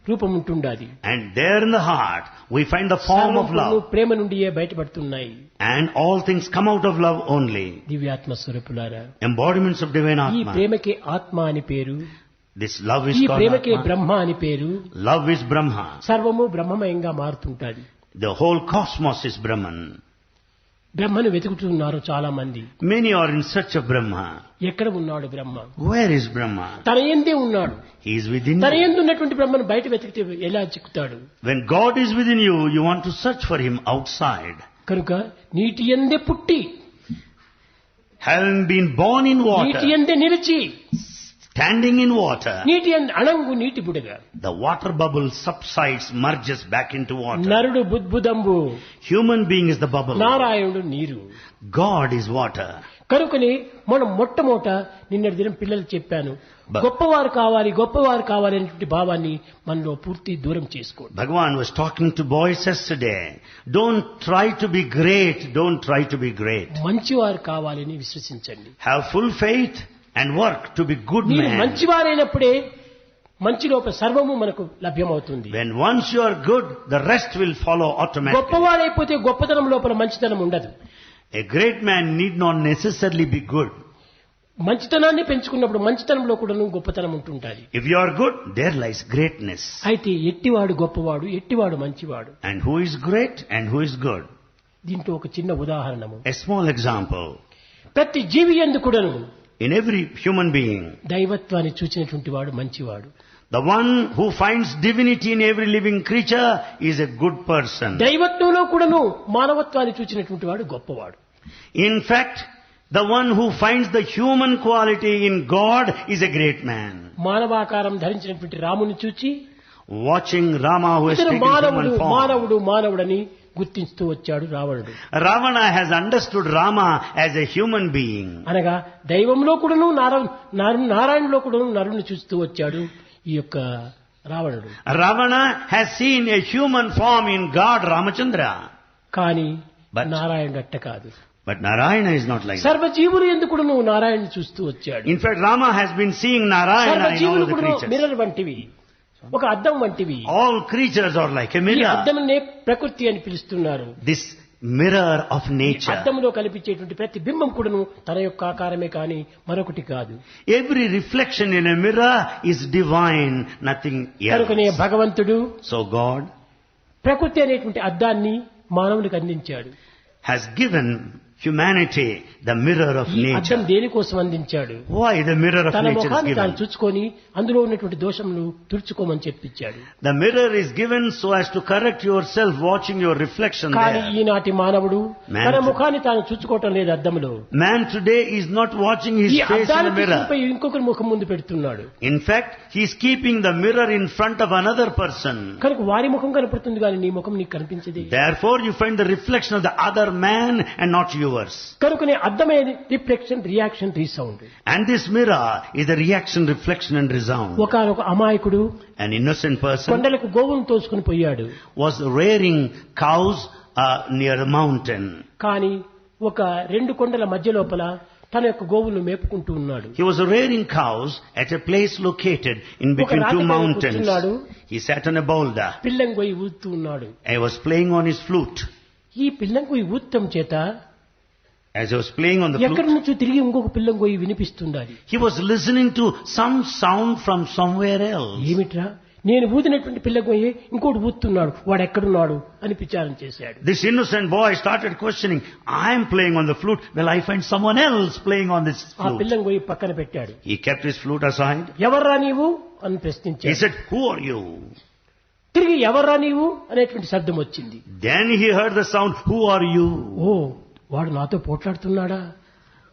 రూపం ఉంటుండాది. And there in the heart we find the form of love. Prema నుండియే బయటపడుతున్నాయి. And all things come out of love only. దివ్యాత్మ స్వరూపులారా, Embodiments of divine ఈ Atma. ప్రేమకే ఆత్మ అని పేరు. This love is ఈ called ప్రేమకే Atma. బ్రహ్మ అని పేరు. Love is Brahma. సర్వము బ్రహ్మమయంగా మారుతుంటాది. The whole cosmos is Brahman. బ్రహ్మను వెతుకుతున్నారు చాలా మంది. Many are in search of Brahma. ఎక్కడ ఉన్నాడు బ్రహ్మ? Where is Brahma? తన యందే ఉన్నాడు. He is within తన you. యందు ఉన్నటువంటి బ్రహ్మను బయట వెతికితే ఎలా చిక్కుతాడు? When God is within you, you want to search for Him outside. కనుక నీటి యందే పుట్టి, Having been born in నీటి water, యందే నిలిచి, standing in water, నీటి యందు అణంగు నీటి బుడగ, the water bubble subsides, merges back into water. నరుడు బుద్బుదంబు, Human being is the bubble. నారాయణుడు నీరు. God is water. కనుకని మనం మొట్టమొదట నిన్నటి దినం పిల్లలకు చెప్పాను, గొప్పవారు కావాలి గొప్పవారు కావాలి అనేటువంటి భావాన్ని మనలో పూర్తి దూరం చేసుకోండి. Bhagavan was talking to boys yesterday. Don't try to be great. Don't try to be great. మంచివారు కావాలని విశ్వసించండి. Have full faith and work to be good మీరు man. మంచివారైనప్పుడే మంచి లోపల సర్వము మనకు లభ్యమవుతుంది. When once you are good, the rest will follow automatically. గొప్పవారైపోతే గొప్పతనం లోపల మంచితనం ఉండదు. A great man need not necessarily be good. మంచితనాన్ని పెంచుకున్నప్పుడు మంచితనంలో కూడా గొప్పతనం ఉంటుంటుంది. If you are good, there lies greatness. అయితే ఎట్టివాడు గొప్పవాడు, ఎట్టివాడు మంచివాడు. And who is great and who is good? దీంట్లో ఒక చిన్న ఉదాహరణము. A small example. ప్రతి జీవి యందు కూడాను In every human being, దైవత్వాన్ని చూచినటువంటి వాడు మంచివాడు. the one who finds divinity in every living creature is a good person. దైవత్వంలో కూడాను మానవత్వాన్ని చూచినటువంటి వాడు గొప్పవాడు. In fact, the one who finds the human quality in God is a great man. మానవాకారం ధరించినటువంటి రాముని చూచి Watching Rama who has ఇతను taken మానవుడు human form, మానవుడు మానవుడని గుర్తిస్తూ వచ్చాడు రావణుడు. Ravana has understood Rama as a human being. అనగా దైవంలో కూడాను నారాయణలో కూడాను నరుని చూస్తూ వచ్చాడు ఈ యొక్క రావణుడు. Ravana has seen a human form in God Ramachandra. కానీ But- నారాయణుడు అట్ట కాదు. But Narayana is not like that. సర్వజీవులు ఎందుకు నువ్వు నారాయణుని చూస్తూ వచ్చాడు. In fact, Rama has been seeing Narayana in all సర్వజీవులు the కూడా creatures. మిర్రర్ వంటివి, ఒక అద్దం వంటివి. All creatures are like a ఈ mirror. అద్దమునే ప్రకృతి అని పిలుస్తున్నారు. This mirror of ఈ nature. అద్దంలో కనిపించేటువంటి ప్రతి బింబం కూడాను తన యొక్క ఆకారమే కాని మరొకటి కాదు. Every reflection in a mirror is divine, nothing కనుకనే else. భగవంతుడు So God ప్రకృతి అనేటువంటి అద్దాన్ని మానవునికి అందించాడు. has given humanity the mirror of ఈ అద్దం nature. దేనికోసం అందించాడు? Why the mirror of తన nature is ముఖాన్ని తాను given? చూసుకొని అందులో ఉన్నటువంటి దోషములు తుడుచుకోమని చెప్పించాడు. The mirror is given so as to correct yourself watching your reflection కానీ there. ఈనాటి మానవుడు Man తన to- ముఖాన్ని తాను చూసుకోవటం లేదు అద్దంలో. Man today is not watching his ఈ face in అద్దాన్ని the mirror. తీసుకుపోయి ఇంకొకరి ముఖం ముందు పెడుతున్నాడు. In fact, he is keeping the mirror in front of another person. కనుక వారి ముఖం కనపడుతుంది కానీ నీ ముఖం నీకు కనిపించదు. Therefore, you find the reflection of the other man and not yours. కనుకనే అద్దమైన reflection, reaction, resound. And this mirror is the reaction, reflection and resound. ఒకనొక అమాయకుడు An innocent person కొండలకు గోవును తోసుకుని పోయాడు. was rearing cows near a mountain. కానీ ఒక రెండు కొండల మధ్య లోపల తన యొక్క గోవులను మేపుకుంటూ ఉన్నాడు. He was rearing cows at a place located in between two mountains. He sat on a boulder. పిల్లం గొయ్యి ఊదుతూ ఉన్నాడు. He was playing on his flute. ఈ పిల్లం గొయ్యి ఊదటం చేత As he was playing on the ఎక్కడి flute, నుంచో తిరిగి ఇంకొక పిల్లం గొయ్యి వినిపిస్తుండాలి. he was listening to some sound from somewhere else. ఏమిట్రా, నేను ఊదినటువంటి పిల్ల గొయ్యి ఇంకోటి ఊదుతున్నాడు, వాడు ఎక్కడున్నాడు అని విచారం చేశాడు. This innocent boy started questioning, I am playing on the flute, well I find someone else playing on this ఆ flute. పిల్లం గొయ్యి పక్కన పెట్టాడు. He kept his flute aside. ఎవర్రా నీవు అని He ప్రశ్నించాడు. said, who are you? తిరిగి ఎవర్రా నీవు అనేటువంటి శబ్దం వచ్చింది. Then he heard the sound, who are you? ఓ, వాడు నాతో పోట్లాడుతున్నాడా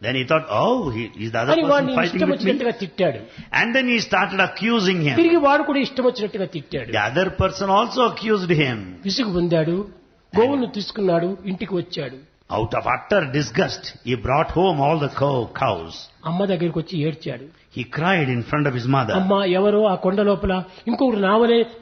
Then he thought, oh, he's the other అని వాడిని person fighting ఇష్టం with me. వచ్చినట్టుగా తిట్టాడు. And then he started accusing him. తిరిగి వాడు కూడా ఇష్టం వచ్చినట్టుగా తిట్టాడు. The other person also accused him. విసుగు పొందాడు, గోవును తీసుకున్నాడు, ఇంటికి వచ్చాడు. Out of utter disgust, he brought home all the cows. అమ్మ దగ్గరికి వచ్చి ఏడ్చాడు. He cried in front of his mother. అమ్మ, ఎవరో ఆ కొండ లోపల ఇంకొకటి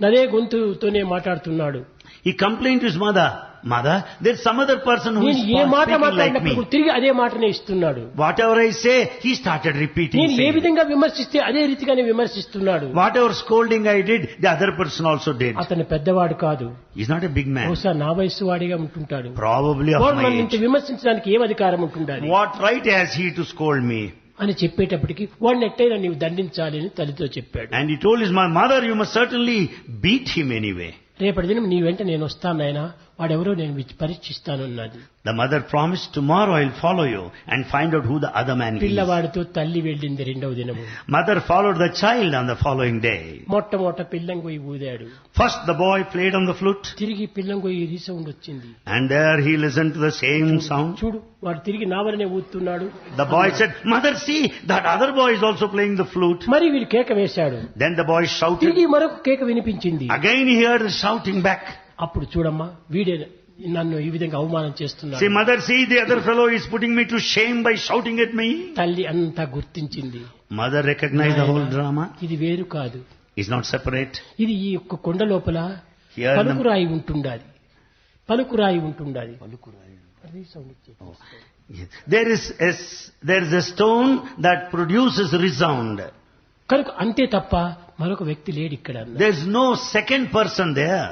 నదే గొంతుతోనే మాట్లాడుతున్నాడు He complained to his mother, "Mother, there's some other person who is నేను ఏ మాట speaking like మాట్లాడినప్పుడు me. తిరిగి అదే మాటనే ఇస్తున్నాడు. Whatever I say, he started repeating. నేను ఏ saying. విధంగా విమర్శిస్తే అదే రీతిగానే విమర్శిస్తున్నాడు. Whatever scolding I did, the other person also did. అతను పెద్దవాడు కాదు, He's not a big man. బహుశా నా వయస్సు వాడిగా ఉంటుంటాడు. Probably of వాడు my నన్ను age. ఇంత విమర్శించడానికి ఏం అధికారం ఉంటుండాలి What right has he to scold me? అని చెప్పేటప్పటికి వాడిని ఎట్టయినా నీవు దండించాలి అని తల్లితో చెప్పాడు. And he told his mother, "You must certainly beat him anyway." రేపటి దినం నీ వెంట నేను వస్తాను నాయనా, వాడెవరో నేను పరీక్షిస్తానన్నది. The mother promised, "Tomorrow I'll follow you and find out who the other man is." పిల్లవాడితో తల్లి వెళ్ళింది రెండవ దినము. Mother followed the child on the following day. మొట్టమొదట పిల్లంగొయ్యి ఊదాడు. First the boy played on the flute. తిరిగి పిల్లంగొయ్యి రీసౌండ్ వచ్చింది. And there he listened to the same sound. చూడు వాడు తిరిగి నా వలనే ఊదుతున్నాడు. The boy said, "Mother, see, that other boy is also playing the flute." మరి వీడు కేక వేశాడు. Then the boy shouted. తిరిగి మరొక కేక వినిపించింది. Again he heard the shouting back. అప్పుడు చూడమ్మా వీడే నన్ను ఈ విధంగా అవమానం చేస్తున్నాడు. "See, mother, see, the other fellow is putting me to shame by shouting at me." తల్లి అంతా గుర్తించింది. Mother recognized the whole drama. ఇది వేరు కాదు, It's not separate. ఇది ఈ యొక్క కొండ లోపల Here the- పలుకురాయి ఉంటుండాలి, పలుకురాయి ఉంటుండాలి. Yes. There is a stone that produces resound. కనుక అంతే తప్ప మరొక వ్యక్తి లేడు ఇక్కడ. There is no second person there.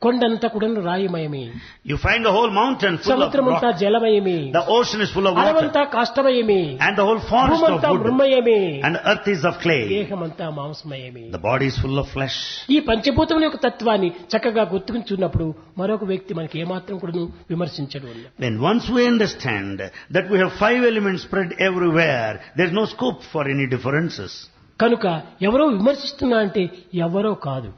కొండంతా కూడా రాయిమయమే, You find the whole mountain full of సముద్రమంతా rock. జలమయమే, The ocean is full of water. అడవంతా కాష్టమయమే, And the whole forest of భూమంతా wood. మృమయమే, And earth is of clay. దేహమంతా మాంసమయమే. The body is full of flesh. ఈ పంచభూతముల యొక్క తత్వాన్ని చక్కగా గుర్తుంచున్నప్పుడు మరొక వ్యక్తి మనకి ఏమాత్రం కూడా విమర్శించడు. When once we understand that we have 5 elements spread everywhere, there is no scope for any differences. కనుక ఎవరో విమర్శిస్తున్నా అంటే ఎవరో కాదు,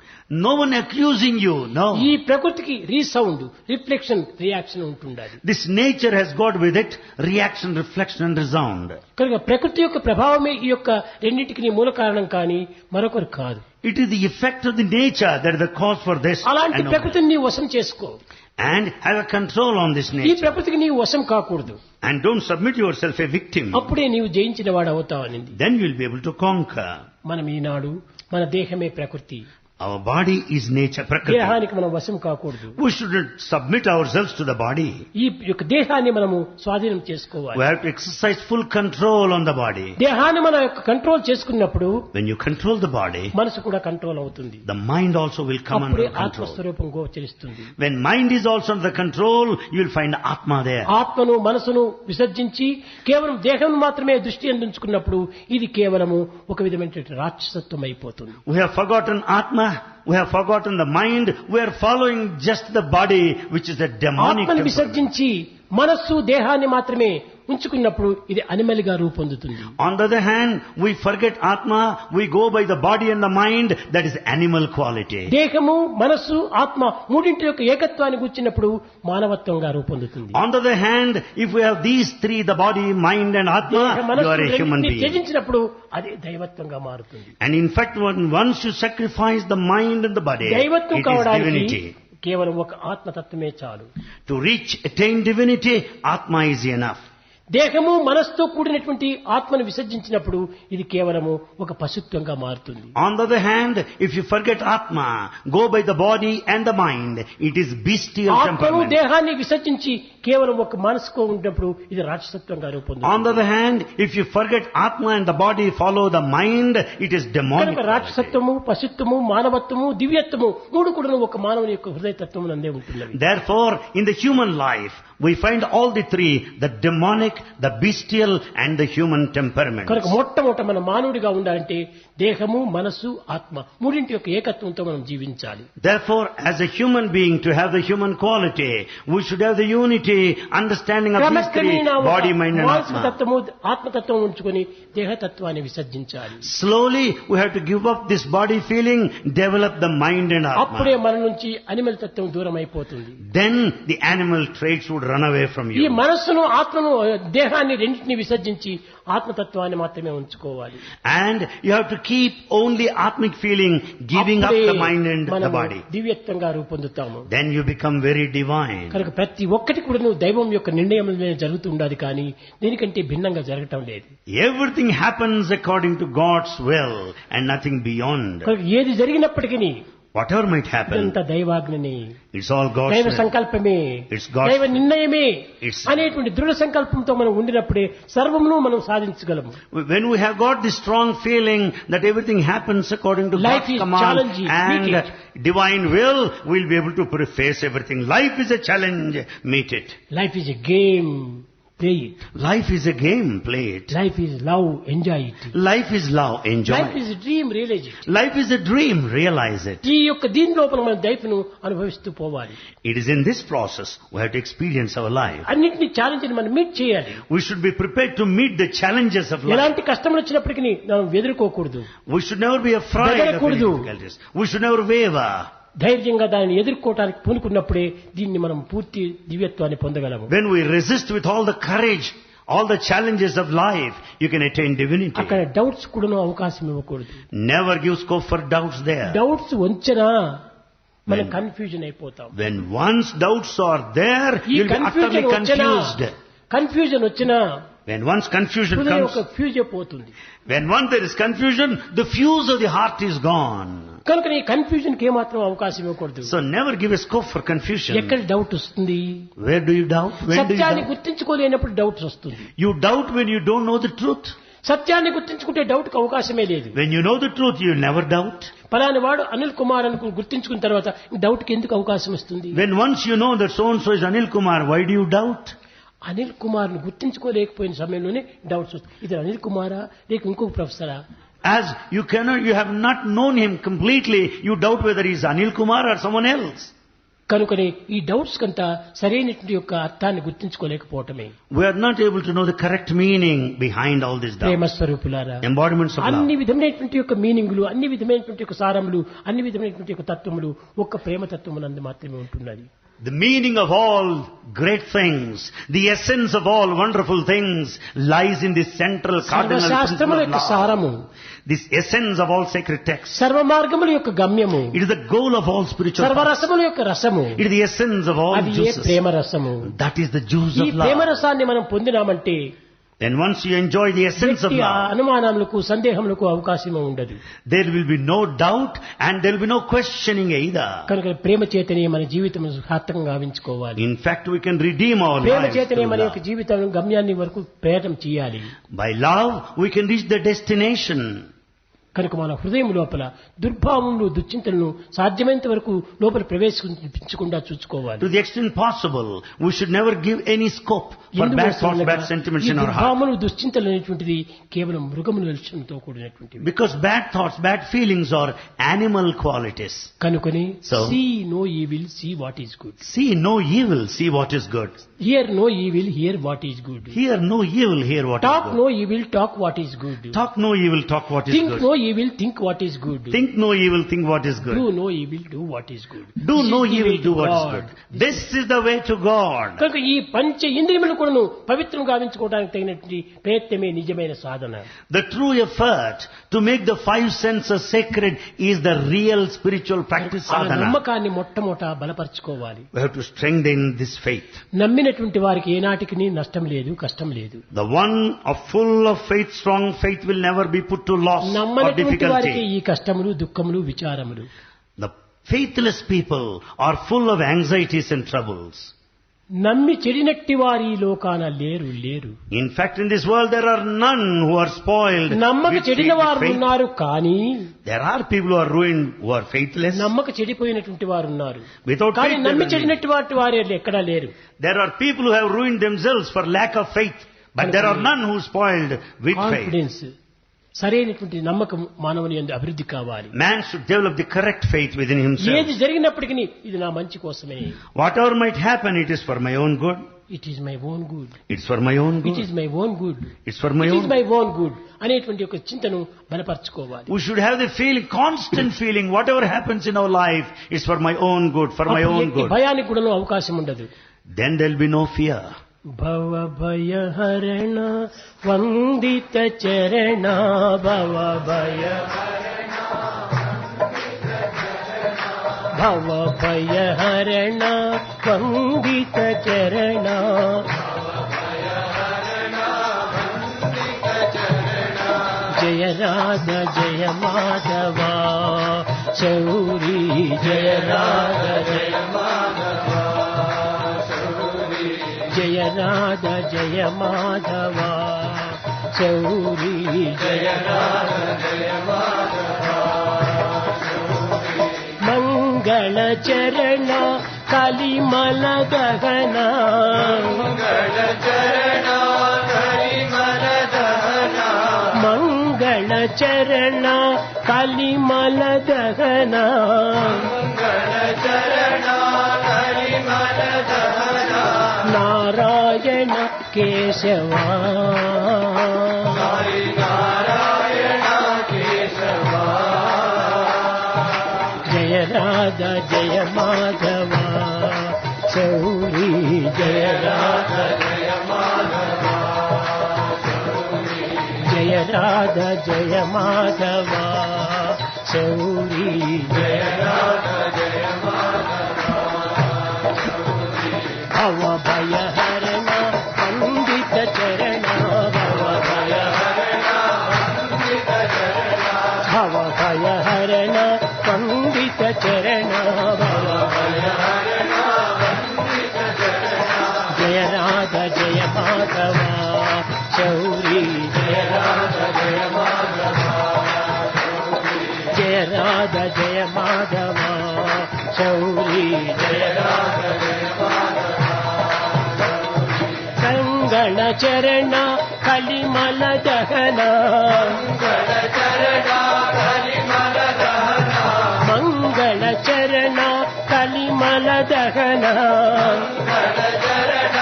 No one accusing you, no. ఈ ప్రకృతికి రీసౌండ్, రిఫ్లెక్షన్, రియాక్షన్ ఉంటుండాలి. This nature has got with it reaction, reflection and resound. కనుక ప్రకృతి యొక్క ప్రభావమే ఈ యొక్క రెండింటికి మూల కారణం కానీ మరొకరు కాదు. It is the effect of the nature that is the cause for this. అలాంటి and no ప్రకృతిని నీవు వశం చేసుకో. and have a control on this ఈ nature. ప్రకృతికి నీవు వశం కాకూడదు. And don't submit yourself a victim. అప్పుడే నీవు జయించిన వాడు అవుతావనింది. Then you will be able to conquer. మనం ఈనాడు మన దేహమే ప్రకృతి, Our body is nature, Prakriti. దేహానికి మనం వశం కాకూడదు. We shouldn't submit ourselves to the body. ఈ యొక్క దేహాన్ని మనము స్వాధీనం చేసుకోవాలి. We have to exercise full control on the body. దేహాన్ని మన యొక్క కంట్రోల్ చేసుకున్నప్పుడు When you control the body, మనసు కూడా కంట్రోల్ అవుతుంది. the mind also will come అప్పుడే under control. ఆత్మస్వరూపం గోచరిస్తుంది. When mind is also under control, you will find Atma there. ఆత్మను మనసును విసర్జించి కేవలం దేహం మాత్రమే దృష్టి అందించుకున్నప్పుడు ఇది కేవలము ఒక విధమైన రాక్షసత్వం అయిపోతుంది. We have forgotten Atma, we have forgotten the mind, we are following just the body, which is a demonic ఆత్మను temperament. విసర్జించి మనస్సు దేహాన్ని మాత్రమే ఉంచుకున్నప్పుడు ఇది అనిమల్ గా రూపొందుతుంది. On the other hand, we forget Atma, we go by the body and the mind, that is animal quality. దేహము మనస్సు ఆత్మ మూడింటి యొక్క ఏకత్వాన్ని గుర్చినప్పుడు మానవత్వంగా రూపొందుతుంది. On the other hand, if we have these three, the body, mind and Atma, you are a human being. త్యజించినప్పుడు అది దైవత్వంగా మారుతుంది. And in fact, once you sacrifice the mind and the body, దైవత్వం it is కావడానికి divinity. కేవలం ఒక ఆత్మతత్వమే చాలు. To attain divinity, Atma is enough. దేహము మనస్సుతో కూడినటువంటి ఆత్మను విసర్జించినప్పుడు ఇది కేవలము ఒక పశుత్వంగా మారుతుంది. On the other hand, if you forget Atma, go by the body and the mind, it is bestial ఆత్మను temperament. దేహాన్ని విసర్జించి కేవలం ఒక మనసుకు ఉన్నప్పుడు ఇది రాక్షసత్వంగా On రూపొందుతుంది. the other hand, if you forget Atma and the body follow the mind, it is demonic. కనుక quality. రాక్షసత్వము, పశుత్వము, మానవత్వము, దివ్యత్వము మూడు కూడా ఒక మానవుని యొక్క హృదయతత్వం నందే ఉంటున్నవి. Therefore, in the human life, we find all the three, the demonic, the bestial and the human temperaments. కనుక మొట్టమొదట మన మానవుడిగా ఉండాలంటే దేహము, మనస్సు, ఆత్మ మూడింటి యొక్క ఏకత్వంతో మనం జీవించాలి. Therefore, as a human being, to have the human quality, we should have the unity, understanding of these three, body, mind and మానసిక Atma. తత్వము, ఆత్మతత్వం ఉంచుకొని దేహతత్వాన్ని విసర్జించాలి. Slowly, we have to give up this body feeling, develop the mind and అప్పుడే Atma. మన నుంచి animal తత్వం దూరం అయిపోతుంది. Then the animal traits would run away from ఈ you. మనస్సును, ఆత్మను, దేహాన్ని రెండింటిని విసర్జించి ఆత్మతత్వాన్ని మాత్రమే ఉంచుకోవాలి. And you have to keep only Atmic feeling, giving up the mind and the మనము body. దివ్యత్వంగా రూపొందుతాము. Then you become very divine. కనుక ప్రతి ఒక్కటి కూడా నువ్వు దైవం యొక్క నిర్ణయం జరుగుతూ ఉండాలి కానీ దీనికంటే భిన్నంగా జరగటం లేదు. Everything happens according to God's will and nothing beyond. కనుక ఏది జరిగినప్పటికీ Whatever might happen, ఇదంతా దైవాజ్ఞనే, it's all God's దైవ will. సంకల్పమే, It's God's దైవ నిర్ణయమే It's- అనేటువంటి దృఢ సంకల్పంతో మనం ఉండినప్పుడే సర్వమును మనం సాధించగలము. When we have got this strong feeling that everything happens according to Life God's is command challenging. Meet and it. divine will, we'll be able to face everything. Life is a challenge. Meet it. Life is a game, play it. Life is a game. Play it. Life is love, enjoy it. Life is love. Enjoy life it. Is dream, realise it. Life is a dream. Realize it. ఈ యొక్క దీని లోపల మనం లైఫ్ను అనుభవిస్తూ పోవాలి. It is in this process we have to experience our life. అన్నింటినీ challenge మనం మీట్ చేయాలి. We should be prepared to meet the challenges of life. ఎలాంటి కష్టములు వచ్చినప్పటికీ మనం ఎదుర్కోకూడదు, We should never be afraid of any బెదరకూడదు. difficulties. We should never waver. ధైర్యంగా దానిని ఎదుర్కోవటానికి పూనుకున్నప్పుడే దీన్ని మనం పూర్తి దివ్యత్వాన్ని పొందగలము. When we resist with all the courage, all the challenges of life, you can attain divinity. అక్కడ డౌట్స్ కూడా అవకాశం ఇవ్వకూడదు. Never give scope for doubts there. Doubts వంచనా మనం When- కన్ఫ్యూజన్ అయిపోతాం. When once doubts are there, ఈ you'll be utterly confusion వచ్చినా, confused. Confusion వచ్చినా When once confusion హృదయం comes, ఒక ఫ్యూజ్ అయిపోతుంది. when once there is confusion, the fuse of the heart is gone. కనుక ఈ కన్ఫ్యూజన్ కి ఏమాత్రం అవకాశం ఇవ్వకూడదు. So never give a scope for confusion. ఎక్కడ డౌట్ వస్తుంది? Where do you doubt? When do you సత్యాన్ని doubt? గుర్తించుకోలేనప్పుడు డౌట్స్ వస్తుంది. You doubt when you don't know the truth. సత్యాన్ని గుర్తించుకుంటే డౌట్ కి అవకాశమే లేదు. When you know the truth, you will never doubt. పలాని వాడు అనిల్ కుమార్ అని గుర్తించుకున్న తర్వాత డౌట్ కి ఎందుకు అవకాశం వస్తుంది? When once you know that so-and-so is Anil Kumar, why do you doubt? Anil Kumar ను గుర్తించుకోలేకపోయిన సమయంలోనే డౌట్స్ వస్తాయి. ఇది అనిల్ కుమారా లేక ఇంకొక ప్రొఫెసరా? As you have not known him completely, you doubt whether he is Anil Kumar or someone else. కనుకనే ఈ doubts కంతా సరైనటువంటి యొక్క అర్థాన్ని గుర్తించుకోలేకపోవటమే. We are not able to know the correct meaning behind all this doubt. ప్రేమ స్వరూపులారా, Embodiments of అన్ని love. విధమైనటువంటి యొక్క మీనింగులు, అన్ని విధమైనటువంటి యొక్క సారములు, అన్ని విధమైనటువంటి యొక్క తత్వములు ఒక్క ప్రేమ తత్వమునందు మాత్రమే ఉంటున్నది. The meaning of all great things, the essence of all wonderful things lies in this central cardinal సర్వశాస్త్రముల principle యొక్క of love. సారము, This essence of all sacred texts. సర్వ మార్గముల యొక్క గమ్యము, It is the goal of all spiritual paths. సర్వరసముల యొక్క రసము, It is the essence of all అది ఏ juices. ప్రేమ రసము. That is the juice ఈ of ప్రేమ love. రసాన్ని మనం పొందినామంటే Then once you enjoy the essence of వ్యక్తి ఆ love, అనుమానములకు సందేహములకు అవకాశమే ఉండదు. there will be no doubt and there will be no questioning either. కనుక ప్రేమ చేతనే మన జీవితం సార్థకంగా గావించుకోవాలి. In fact, we can redeem our Prema lives చేతనే through మన love. యొక్క జీవితం గమ్యాన్ని వరకు ప్రయాణం చేయాలి. By love, we can reach the destination. కనుక మన హృదయం లోపల దుర్భావములు, దుశ్చింతలను సాధ్యమైనంత వరకు లోపల ప్రవేశించకుండా చూసుకోవాలి. To the extent possible, we should never give any scope for bad thoughts, bad sentiments in our heart. దుర్భావములు, దుశ్చింతలు అనేటువంటిది కేవలం మృగముల లక్షణంతో కూడినటువంటివి. Because bad thoughts, bad feelings are animal qualities. కనుకొని So, see no evil, see what is good. see no evil, see what is good. Hear no evil, hear what is good. Hear no evil, hear what is talk good. No evil, talk what is good. Talk no evil, talk what is think good. No evil, think what is good. Think no evil, think what is good. Do no evil, do what is good. Do no evil, do what is good. This is the way to God. కనుక ఈ పంచ ఇంద్రియములు కూడాను పవిత్రం గావించుకోవడానికి తగినటువంటి ప్రయత్నమే నిజమైన సాధన. The true effort to make the five senses sacred is the real spiritual practice ఆ sadhana. నమ్మకాన్ని మొట్టమొదట బలపరుచుకోవాలి. We have to strengthen this faith. నమ్మినటువంటి వారికి ఏనాటికి నష్టం లేదు, కష్టం లేదు. The one full of faith, strong faith will never be put to loss or నమ్మనటువంటి వారికి difficulty. ఈ కష్టములు, దుఃఖములు, విచారములు. The faithless people are full of anxieties and troubles. నమ్మి చెడినట్టి వారి ఈ లోకాన లేరు. In fact, in this world there are none who are spoiled. నమ్మక with చెడిన వారు faith. ఉన్నారు, కానీ There are people who are ruined, who are faithless. నమ్మక చెడిపోయినటువంటి వారు ఉన్నారు, Without కానీ faith, నమ్మి there are చెడినట్టు వారు ఎక్కడా లేరు. There are people who have ruined themselves for lack of faith, but there are none who spoiled with faith. Confidence, సరైనటువంటి నమ్మకం మానవుని యందు అభివృద్ధి కావాలి. Man should develop the correct faith within himself. ఏది జరిగినప్పటికీ ఇది నా మంచి కోసమే. Whatever might happen, it is for my own good. It is my own good. It's for my own it good. Is my own good. It's for my it is own. My own good అనేటువంటి ఒక చింతను బలపరచుకోవాలి. We should have the feeling, constant feeling, whatever happens in our life is for my own good, for my అప్పుడు own ఎట్టి good. భయానికి కూడా అవకాశం ఉండదు. Then there will be no fear. భవ భయ హరణ వందిత చరణ, భవ భయ భవ భయ హరణ వందిత చరణ, జయ రాధ జయ మాధవ శౌరీ జయ రాధ జయ మాధవ జయ రాధ జయ మాధవ శౌరీ జయ రాధ జయ మాధవ మంగళ చరణ కలిమల దహన మంగళ చరణ కలిమల దహన మంగళ చరణ కలిమల దహన మంగళ చరణ కలిమల దహన నారాయణ కేశవ నారాయణ కేశవ జయ రాధ జయ మాధవ శౌరీ జయ రాధ జయ మాధవ జయ రాధ జయ మాధవ శౌరీ జయ రాధ జయ మాధవ భవ భయ హరణ పండిత చరణ భవ భయ హరణ పండిత చరణ భవ భయ హరణ పండిత చరణ భవ భయ హరణ పండిత చరణ జయ రాధ జయ మాధవ శౌరీ జయ రాధ జయ మాధవ జయ రాధ జయ మాధవ శౌరీ జయ రాధ జయ మాధవ కంగణ చరణ కలిమల దహన మంగళ చరణ కలిమల దహన మంగళ చరణ కలిమల దహన మంగళ చరణ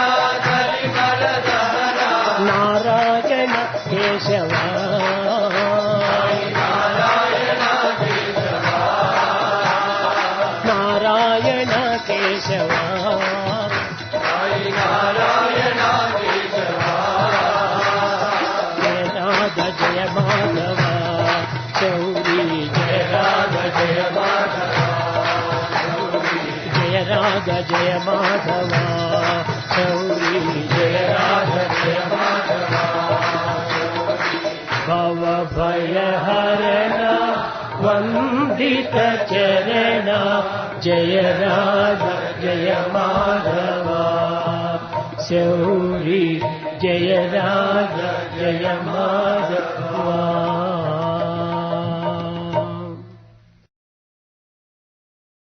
కలిమల దహన నారాయణ కేశవ నారాయణ కేశవ నారాయణ కేశవ నారాయణ కేశవ జయ రాధ జయ మాధవ శౌరీ జయ రాధ జయ మాధవ జయ రాధ జయ మాధవ శౌరీ జయ రాధ జయ మాధవ భవ భయ హరణ వందిత చరణ జయ రాధ జయ మాధవ శౌరీ జయ రాధ జయ మాధవ